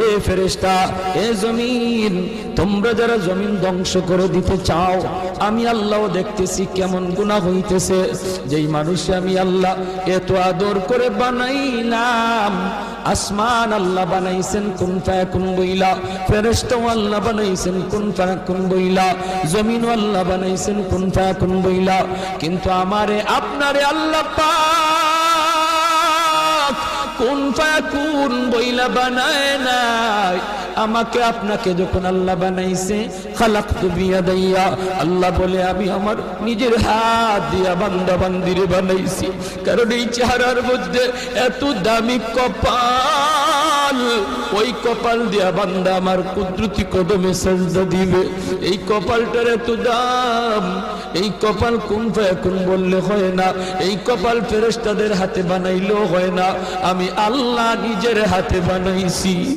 এ ফেরেশতা, এ জমিন, তোমরা যারা জমিন ধ্বংস করে দিতে চাও, আমি আল্লাহও দেখতেছি কেমন গুনাহ হইতেছে। যেই মানুষে আমি আল্লাহ এত আদর করে বানাইলাম, আসমান আল্লাহ বানাইছেন কুন ফায়াকুন বইলা, ফেরেশতাও আল্লাহ বানাইছেন কুন ফায়াকুন বইলা, জমিন আল্লাহ বানাইছেন কুন ফায়াকুন বইলা, কিন্তু আমারে আপনারে আল্লাহ পাক কুন ফায়াকুন বইলা বানায় নাই। আমাকে আপনাকে যখন আল্লাহ বানাইছে, খালাকতু বিয়াদাইয়া, আল্লাহ বলে আমি আমার নিজের হাত দিয়া বান্দা বান্দিরে বানাইছি। কারণ এই চেহারার মধ্যে এত দামি কপাল, ওই কপাল দিয়া বান্দা আমার কুদরতি কদমে সাজদা দিবে। এই কপালটার এত দাম, এই কপাল কুন ফায়াকুন বললে হয় না, এই কপাল ফেরেশতাদের হাতে বানাইলেও হয় না, আমি আল্লাহ নিজের হাতে বানাইছি।